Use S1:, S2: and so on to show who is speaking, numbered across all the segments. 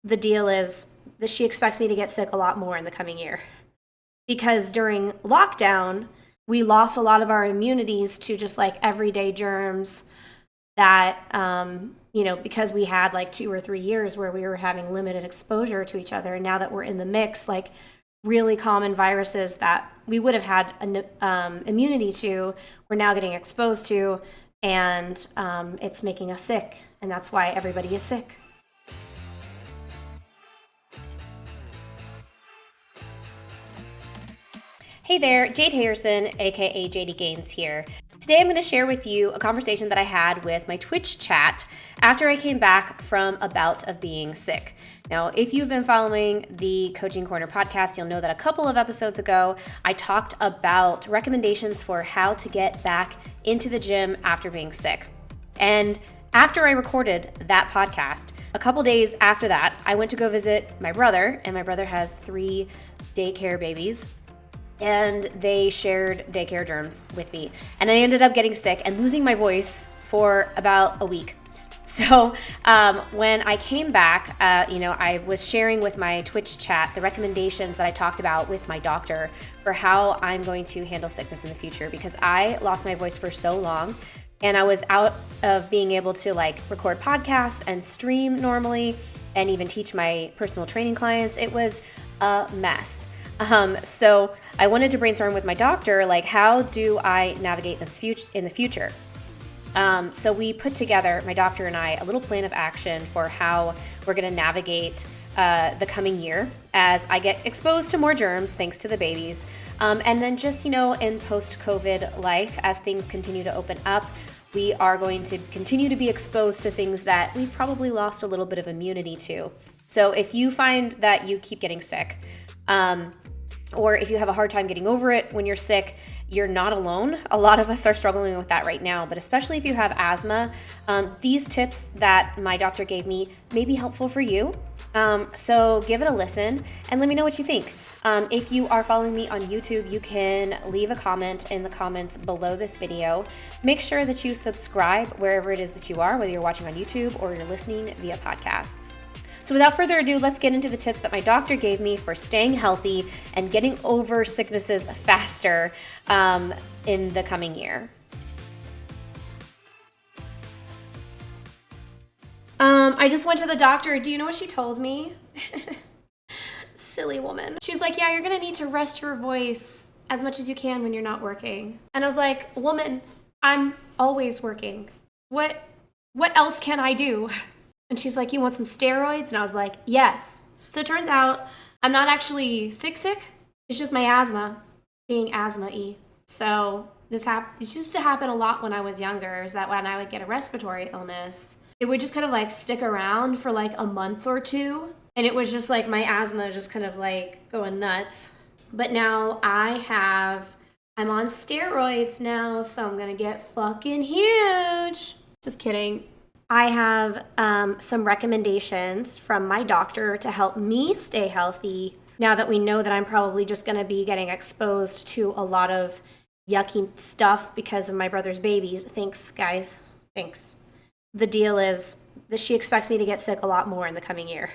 S1: the deal is that she expects me to get sick a lot more in the coming year. Because during lockdown, we lost a lot of our immunities to just like everyday germs that, because we had like 2 or 3 years where we were having limited exposure to each other. And now that we're in the mix, like really common viruses that we would have had immunity to, we're now getting exposed to, and it's making us sick. And that's why everybody is sick. Hey there, Jade Harrison, aka JD Gaines here. Today I'm going to share with you a conversation that I had with my Twitch chat after I came back from a bout of being sick. Now, if you've been following the Coaching Corner podcast, you'll know that a couple of episodes ago, I talked about recommendations for how to get back into the gym after being sick. And after I recorded that podcast, a couple days after that, I went to go visit my brother, and my brother has 3 daycare babies. And they shared daycare germs with me. And I ended up getting sick and losing my voice for about a week. So when I came back, I was sharing with my Twitch chat the recommendations that I talked about with my doctor for how I'm going to handle sickness in the future, because I lost my voice for so long and I was out of being able to like record podcasts and stream normally and even teach my personal training clients. It was a mess. So I wanted to brainstorm with my doctor, like, how do I navigate this in the future? So we put together, my doctor and I, a little plan of action for how we're going to navigate the coming year as I get exposed to more germs thanks to the babies. And then just, in post-COVID life, as things continue to open up, we are going to continue to be exposed to things that we've probably lost a little bit of immunity to. So if you find that you keep getting sick, or if you have a hard time getting over it when you're sick, you're not alone. A lot of us are struggling with that right now, but especially if you have asthma, these tips that my doctor gave me may be helpful for you. So give it a listen and let me know what you think. If you are following me on YouTube, you can leave a comment in the comments below this video. Make sure that you subscribe wherever it is that you are, whether you're watching on YouTube or you're listening via podcasts. So without further ado, let's get into the tips that my doctor gave me for staying healthy and getting over sicknesses faster in the coming year. I just went to the doctor. Do you know what she told me? Silly woman. She was like, yeah, you're going to need to rest your voice as much as you can when you're not working. And I was like, woman, I'm always working. What else can I do? And she's like, you want some steroids? And I was like, yes. So it turns out I'm not actually sick. It's just my asthma being asthma-y. So it used to happen a lot when I was younger, is that when I would get a respiratory illness, it would just kind of like stick around for like a month or 2. And it was just like my asthma just kind of like going nuts. But now I'm on steroids now, so I'm going to get fucking huge. Just kidding. I have some recommendations from my doctor to help me stay healthy now that we know that I'm probably just going to be getting exposed to a lot of yucky stuff because of my brother's babies. Thanks, guys. Thanks. The deal is that she expects me to get sick a lot more in the coming year.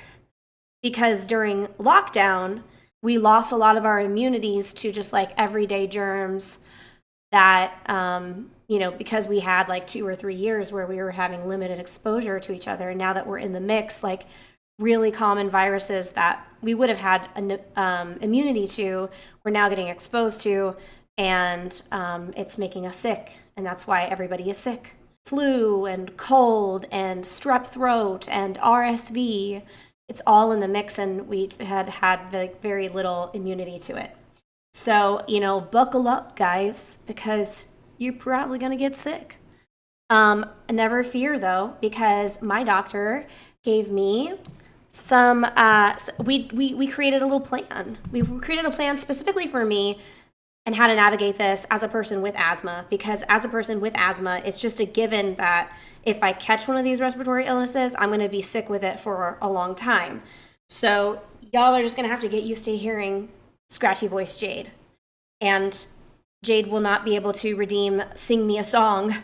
S1: Because during lockdown, we lost a lot of our immunities to just like everyday germs that, because we had like 2 or 3 years where we were having limited exposure to each other. And now that we're in the mix, like really common viruses that we would have had immunity to, we're now getting exposed to, and it's making us sick. And that's why everybody is sick. Flu and cold and strep throat and RSV, it's all in the mix, and we've had like very little immunity to it. So, buckle up, guys, because you're probably going to get sick. Never fear, though, because my doctor gave me some, we created a little plan. We created a plan specifically for me and how to navigate this as a person with asthma, because as a person with asthma, it's just a given that if I catch one of these respiratory illnesses, I'm going to be sick with it for a long time. So y'all are just going to have to get used to hearing scratchy voice Jade. And Jade will not be able to sing me a song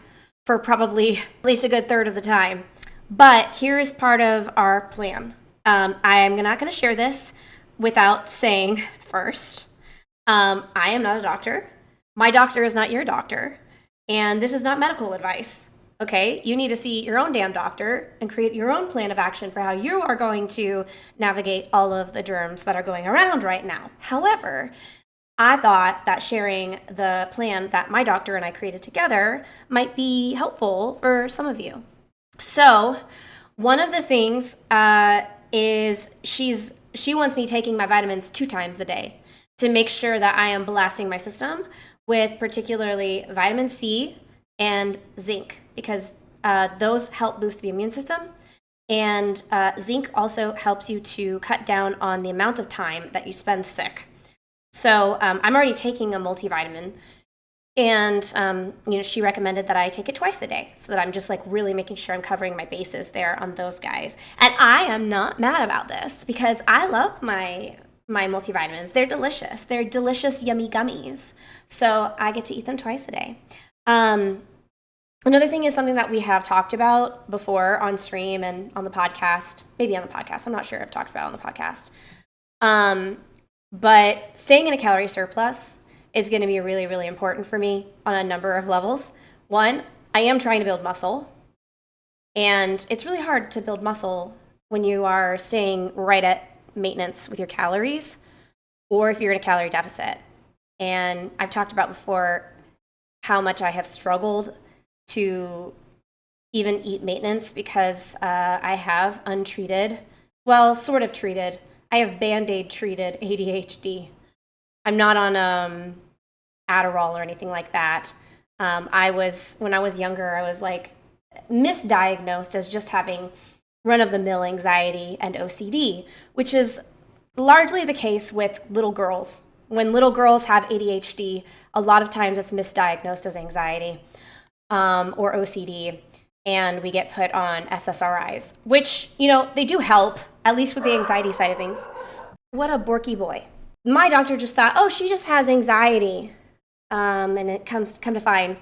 S1: for probably at least a good third of the time. But here's part of our plan. I'm not going to share this without saying first, I am not a doctor. My doctor is not your doctor. And this is not medical advice. Okay, you need to see your own damn doctor and create your own plan of action for how you are going to navigate all of the germs that are going around right now. However, I thought that sharing the plan that my doctor and I created together might be helpful for some of you. So, one of the things is she wants me taking my vitamins 2 times a day to make sure that I am blasting my system with particularly vitamin C and zinc, because those help boost the immune system. And zinc also helps you to cut down on the amount of time that you spend sick. So I'm already taking a multivitamin, and she recommended that I take it twice a day, so that I'm just like really making sure I'm covering my bases there on those guys. And I am not mad about this because I love my multivitamins. They're delicious. They're delicious, yummy gummies. So I get to eat them twice a day. Another thing is something that we have talked about before on stream and on the podcast, maybe on the podcast. I'm not sure I've talked about it on the podcast. But staying in a calorie surplus is going to be really, really important for me on a number of levels. One, I am trying to build muscle. And it's really hard to build muscle when you are staying right at maintenance with your calories, or if you're in a calorie deficit. And I've talked about before how much I have struggled to even eat maintenance because I have untreated, well, sort of treated, I have Band-Aid treated ADHD. I'm not on Adderall or anything like that. When I was younger, I was like misdiagnosed as just having run-of-the-mill anxiety and OCD, which is largely the case with little girls. When little girls have ADHD, a lot of times it's misdiagnosed as anxiety or OCD, and we get put on SSRIs, which, they do help, at least with the anxiety side of things. What a borky boy. My doctor just thought, oh, she just has anxiety. And it come to find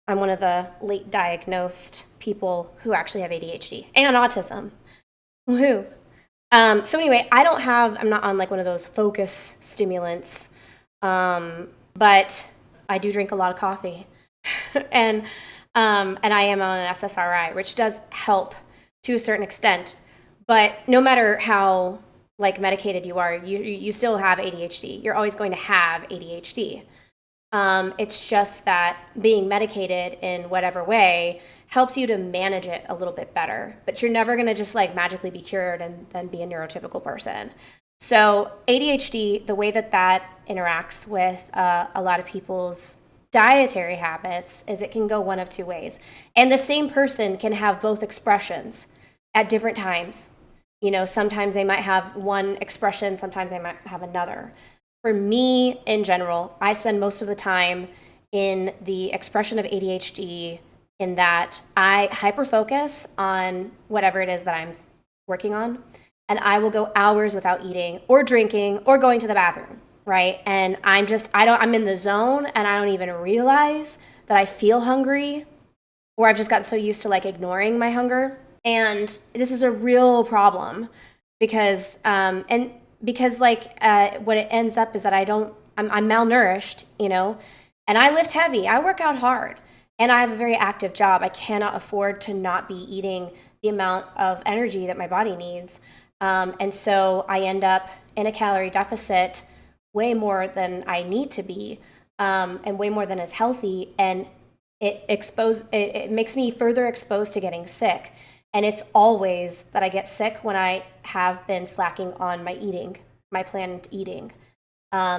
S1: I'm one of the late diagnosed people who actually have ADHD and autism. Woohoo. So anyway, I'm not on like one of those focus stimulants, but I do drink a lot of coffee. and I am on an SSRI, which does help to a certain extent. But no matter how like medicated you are, you still have ADHD. You're always going to have ADHD. It's just that being medicated in whatever way helps you to manage it a little bit better. But you're never going to just like magically be cured and then be a neurotypical person. So ADHD, the way that interacts with a lot of people's dietary habits is it can go one of two ways. And the same person can have both expressions at different times. Sometimes they might have one expression, sometimes they might have another. For me, in general, I spend most of the time in the expression of ADHD in that I hyper-focus on whatever it is that I'm working on, and I will go hours without eating or drinking or going to the bathroom, right? And I'm in the zone, and I don't even realize that I feel hungry, or I've just gotten so used to like ignoring my hunger. And this is a real problem because what it ends up is that I'm malnourished, and I lift heavy. I work out hard, and I have a very active job. I cannot afford to not be eating the amount of energy that my body needs. And so I end up in a calorie deficit way more than I need to be, and way more than is healthy. And it makes me further exposed to getting sick. And it's always that I get sick when I have been slacking on my planned eating.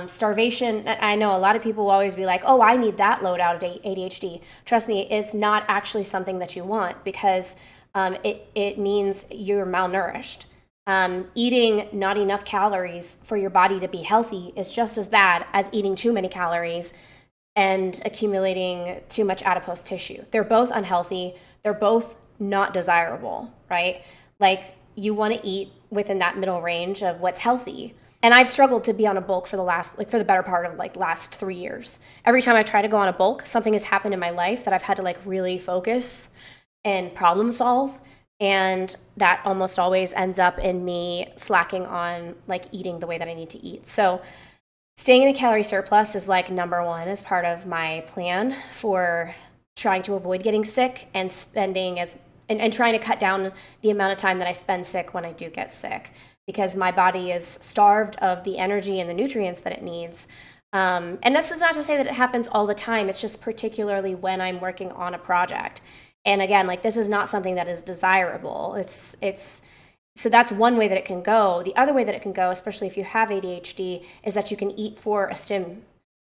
S1: Starvation, I know a lot of people will always be like, oh, I need that load out of ADHD. Trust me, it's not actually something that you want because it means you're malnourished. Eating not enough calories for your body to be healthy is just as bad as eating too many calories and accumulating too much adipose tissue. They're both unhealthy. They're both not desirable, right? Like you want to eat within that middle range of what's healthy. And I've struggled to be on a bulk for the better part of last 3 years. Every time I try to go on a bulk, something has happened in my life that I've had to really focus and problem solve. And that almost always ends up in me slacking on like eating the way that I need to eat. So staying in a calorie surplus is like number one as part of my plan for trying to avoid getting sick and spending and trying to cut down the amount of time that I spend sick when I do get sick, because my body is starved of the energy and the nutrients that it needs. And this is not to say that it happens all the time. It's just particularly when I'm working on a project. And again, like this is not something that is desirable. It's so that's one way that it can go. The other way that it can go, especially if you have ADHD, is that you can eat for a stim.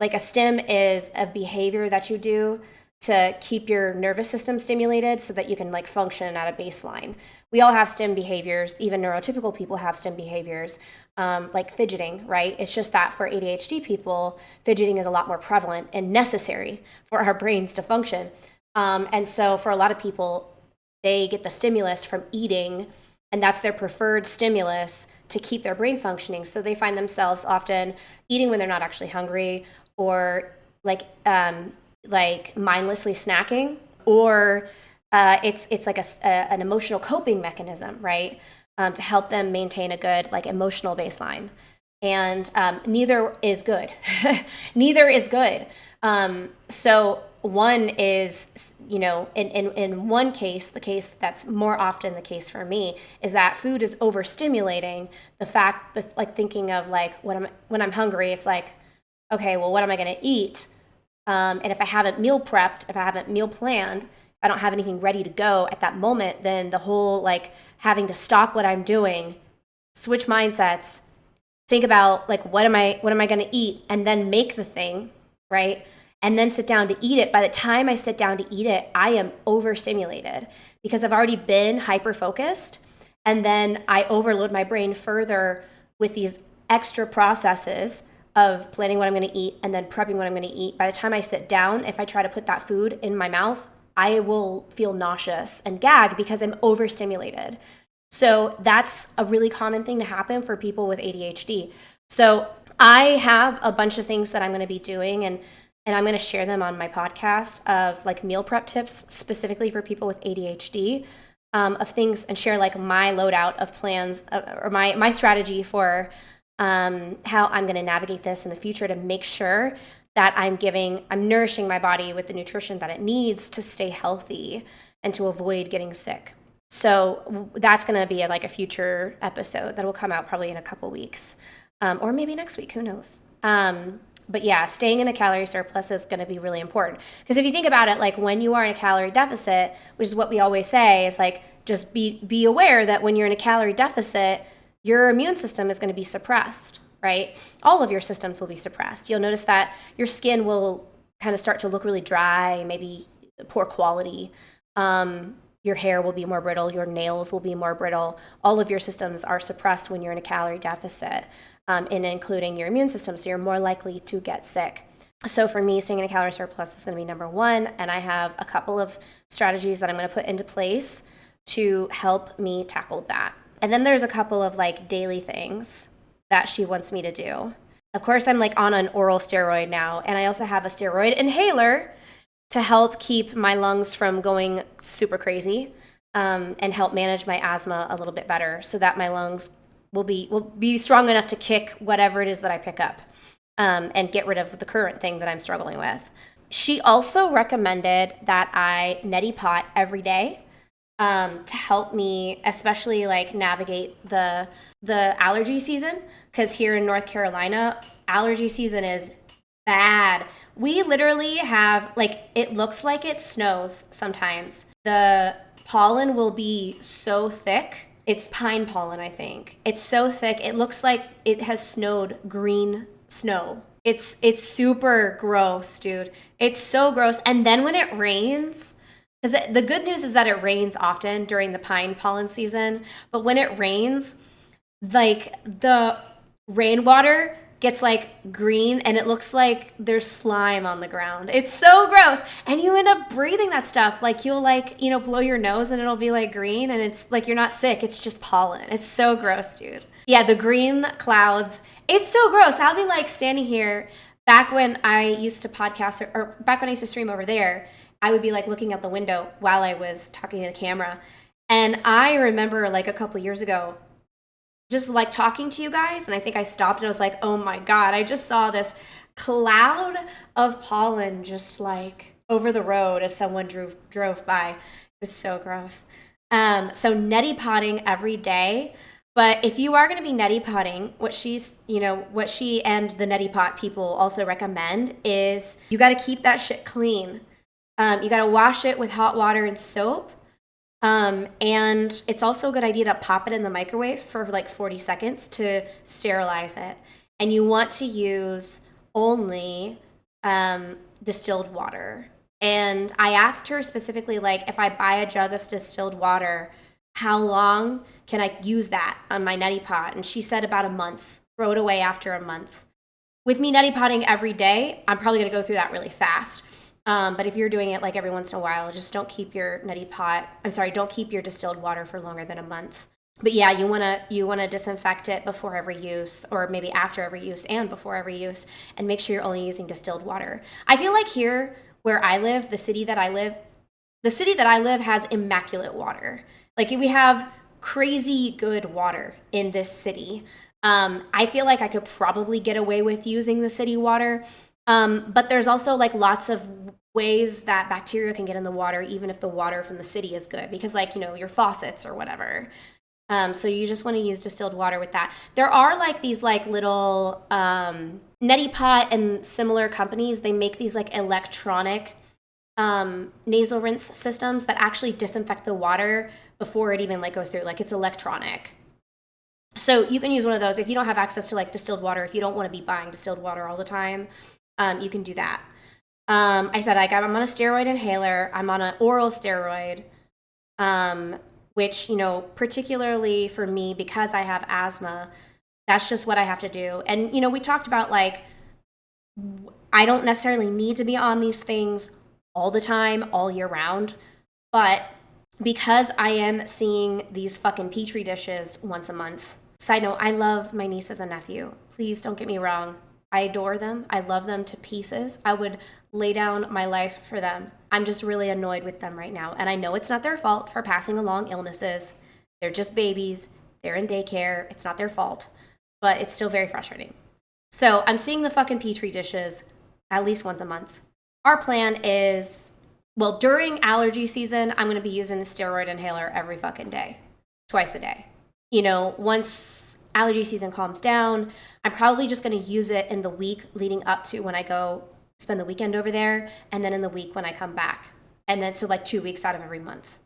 S1: Like a stim is a behavior that you do to keep your nervous system stimulated so that you can like function at a baseline. We all have stim behaviors. Even neurotypical people have stim behaviors, like fidgeting, right? It's just that for ADHD people, fidgeting is a lot more prevalent and necessary for our brains to function. And so for a lot of people, they get the stimulus from eating, and that's their preferred stimulus to keep their brain functioning. So they find themselves often eating when they're not actually hungry, or like mindlessly snacking, or it's like an emotional coping mechanism, right? To help them maintain a good like emotional baseline. And neither is good. Neither is good. So one is, in one case, the case that's more often the case for me is that food is overstimulating. The fact that like thinking of like when I'm hungry, it's like, okay, well, what am I going to eat? And if I haven't meal prepped, if I haven't meal planned, if I don't have anything ready to go at that moment, then the whole like having to stop what I'm doing, switch mindsets, think about like what am I going to eat, and then make the thing, right? And then sit down to eat it. By the time I sit down to eat it, I am overstimulated because I've already been hyper focused, and then I overload my brain further with these extra processes of planning what I'm going to eat and then prepping what I'm going to eat. By the time I sit down, if I try to put that food in my mouth, I will feel nauseous and gag because I'm overstimulated. So that's a really common thing to happen for people with ADHD. So I have a bunch of things that I'm going to be doing, and I'm going to share them on my podcast of like meal prep tips specifically for people with ADHD, of things, and share like my loadout of plans or my strategy for how I'm going to navigate this in the future to make sure that I'm nourishing my body with the nutrition that it needs to stay healthy and to avoid getting sick. So that's going to be like a future episode that will come out probably in a couple weeks, or maybe next week, who knows? But yeah, staying in a calorie surplus is going to be really important. Because if you think about it, like when you are in a calorie deficit, which is what we always say, is like just be aware that when you're in a calorie deficit, your immune system is going to be suppressed, right? All of your systems will be suppressed. You'll notice that your skin will kind of start to look really dry, maybe poor quality. Your hair will be more brittle. Your nails will be more brittle. All of your systems are suppressed when you're in a calorie deficit, and including your immune system, so you're more likely to get sick. So for me, staying in a calorie surplus is going to be number one, and I have a couple of strategies that I'm going to put into place to help me tackle that. And then there's a couple of like daily things that she wants me to do. Of course, I'm like on an oral steroid now, and I also have a steroid inhaler to help keep my lungs from going super crazy, and help manage my asthma a little bit better so that my lungs will be strong enough to kick whatever it is that I pick up, and get rid of the current thing that I'm struggling with. She also recommended that I neti pot every day, to help me, especially like navigate the allergy season, because here in North Carolina, allergy season is bad. We literally have like, it looks like it snows sometimes. The pollen will be so thick. It's pine pollen, I think. It's so thick. It looks like it has snowed green snow. It's super gross, dude. It's so gross. And then when it rains, because the good news is that it rains often during the pine pollen season, but when it rains, like the rainwater gets like green and it looks like there's slime on the ground. It's so gross. And you end up breathing that stuff. Like you'll like, blow your nose and it'll be like green, and it's like you're not sick. It's just pollen. It's so gross, dude. Yeah, the green clouds. It's so gross. I'll be like standing here back when I used to podcast or back when I used to stream over there. I would be like looking out the window while I was talking to the camera, And I remember like a couple years ago, just like talking to you guys, and I think I stopped and I was like, oh my God, I just saw this cloud of pollen just like over the road as someone drove by. It was so gross. So neti potting every day. But if you are going to be neti potting, what she and the neti pot people also recommend is you got to keep that shit clean. You got to wash it with hot water and soap. And it's also a good idea to pop it in the microwave for like 40 seconds to sterilize it. And you want to use only distilled water. And I asked her specifically, like, if I buy a jug of distilled water, how long can I use that on my neti pot? And she said about a month. Throw it away after a month. With me neti potting every day, I'm probably going to go through that really fast. But if you're doing it like every once in a while, just don't keep your don't keep your distilled water for longer than a month. But yeah, you wanna disinfect it before every use, or maybe after every use and before every use, and make sure you're only using distilled water. I feel like here where I live, the city that I live has immaculate water. Like we have crazy good water in this city. I feel like I could probably get away with using the city water. But there's also like lots of ways that bacteria can get in the water, even if the water from the city is good, because like, your faucets or whatever. So you just want to use distilled water with that. There are like these like little neti pot and similar companies. They make these like electronic nasal rinse systems that actually disinfect the water before it even like goes through. Like it's electronic. So you can use one of those if you don't have access to like distilled water. If you don't want to be buying distilled water all the time, you can do that. I said like I'm on a steroid inhaler. I'm on an oral steroid, which particularly for me because I have asthma, that's just what I have to do. And we talked about like I don't necessarily need to be on these things all the time, all year round, but because I am seeing these fucking petri dishes once a month. Side note, I love my nieces and nephew. Please don't get me wrong. I adore them. I love them to pieces. I would lay down my life for them. I'm just really annoyed with them right now. And I know it's not their fault for passing along illnesses. They're just babies. They're in daycare. It's not their fault. But it's still very frustrating. So I'm seeing the fucking petri dishes at least once a month. Our plan is, well, during allergy season, I'm going to be using the steroid inhaler every fucking day, twice a day. Once allergy season calms down, I'm probably just going to use it in the week leading up to when I go spend the weekend over there, and then in the week when I come back. And then so like 2 weeks out of every month.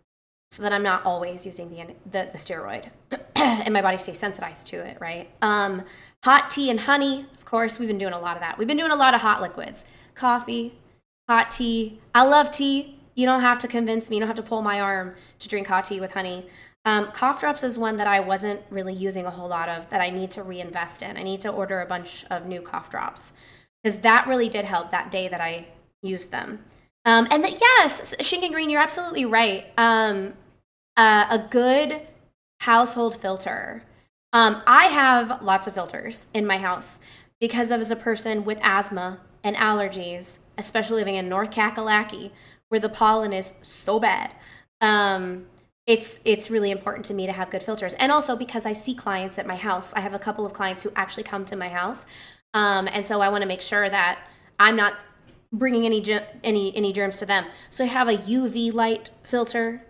S1: So that I'm not always using the steroid and my body stays sensitized to it, right? Hot tea and honey, of course, we've been doing a lot of that. We've been doing a lot of hot liquids. Coffee, hot tea. I love tea. You don't have to convince me. You don't have to pull my arm to drink hot tea with honey. Cough drops is one that I wasn't really using a whole lot of that I need to reinvest in. I need to order a bunch of new cough drops because that really did help that day that I used them. And that, yes, Shinken Green, you're absolutely right. A good household filter. I have lots of filters in my house because as a person with asthma and allergies, especially living in North Kakalaki, where the pollen is so bad. It's really important to me to have good filters. And also because I see clients at my house. I have a couple of clients who actually come to my house. And so I want to make sure that I'm not bringing any germs to them. So I have a UV light filter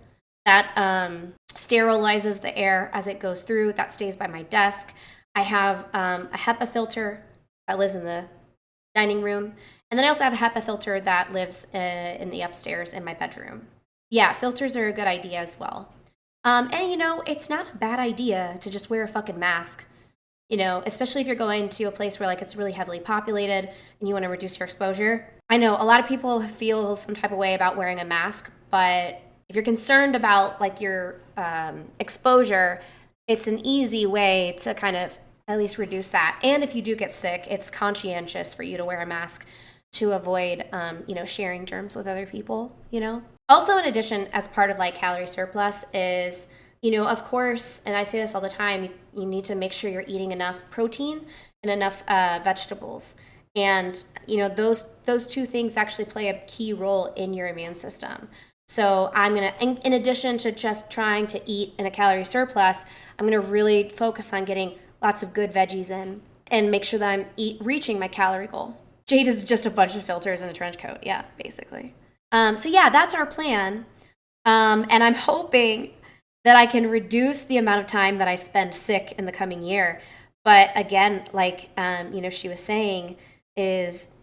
S1: that sterilizes the air as it goes through. That stays by my desk. I have a HEPA filter that lives in the dining room. And then I also have a HEPA filter that lives in the upstairs in my bedroom. Yeah, filters are a good idea as well. And it's not a bad idea to just wear a fucking mask. Especially if you're going to a place where like it's really heavily populated and you want to reduce your exposure. I know a lot of people feel some type of way about wearing a mask, but if you're concerned about like your exposure, it's an easy way to kind of at least reduce that. And if you do get sick, it's conscientious for you to wear a mask to avoid, sharing germs with other people, Also, in addition, as part of like calorie surplus is, of course, and I say this all the time, you need to make sure you're eating enough protein and enough vegetables. And, those two things actually play a key role in your immune system. So I'm going to, in addition to just trying to eat in a calorie surplus, I'm going to really focus on getting lots of good veggies in and make sure that I'm reaching my calorie goal. Jade is just a bunch of filters and a trench coat. Yeah, basically. So yeah, that's our plan. And I'm hoping that I can reduce the amount of time that I spend sick in the coming year. But again, like, she was saying, is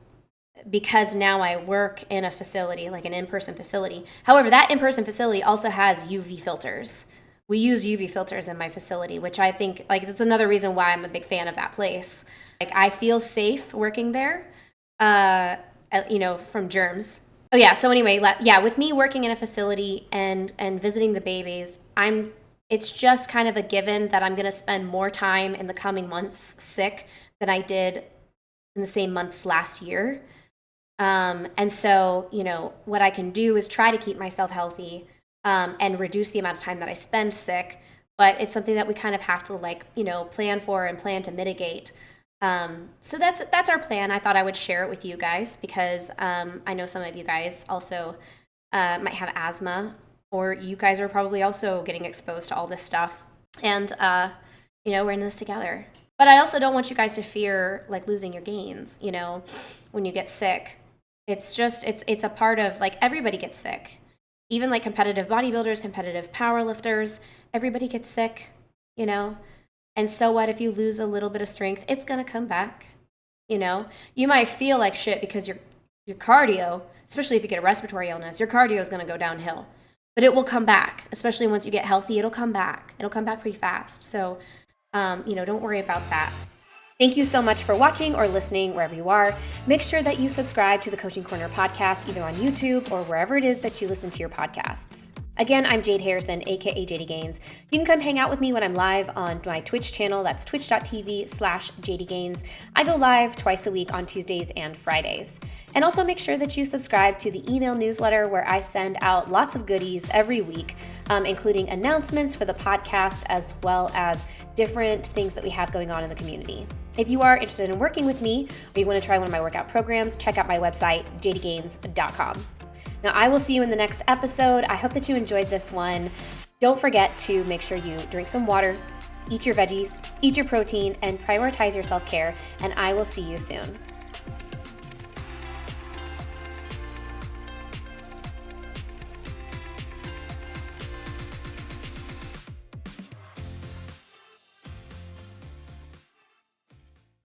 S1: because now I work in a facility, like an in-person facility. However, that in-person facility also has UV filters. We use UV filters in my facility, which I think, like, that's another reason why I'm a big fan of that place. Like, I feel safe working there, from germs. Oh yeah, so anyway, with me working in a facility and visiting the babies, it's just kind of a given that I'm going to spend more time in the coming months sick than I did in the same months last year. And so, what I can do is try to keep myself healthy and reduce the amount of time that I spend sick. But it's something that we kind of have to plan for and plan to mitigate. So that's our plan. I thought I would share it with you guys because I know some of you guys also might have asthma, or you guys are probably also getting exposed to all this stuff. And, we're in this together. But I also don't want you guys to fear like losing your gains, when you get sick. It's just, it's a part of, like, everybody gets sick. Even like competitive bodybuilders, competitive powerlifters, everybody gets sick, And so what if you lose a little bit of strength? It's going to come back, You might feel like shit because your cardio, especially if you get a respiratory illness, your cardio is going to go downhill. But it will come back, especially once you get healthy. It'll come back. It'll come back pretty fast. So, don't worry about that. Thank you so much for watching or listening wherever you are. Make sure that you subscribe to the Coaching Corner podcast, either on YouTube or wherever it is that you listen to your podcasts. Again, I'm Jade Harrison, aka JD Gains. You can come hang out with me when I'm live on my Twitch channel. That's twitch.tv/JDGains. I go live twice a week on Tuesdays and Fridays. And also make sure that you subscribe to the email newsletter where I send out lots of goodies every week, including announcements for the podcast as well as different things that we have going on in the community. If you are interested in working with me or you want to try one of my workout programs, check out my website, jdgains.com. Now, I will see you in the next episode. I hope that you enjoyed this one. Don't forget to make sure you drink some water, eat your veggies, eat your protein, and prioritize your self-care, and I will see you soon.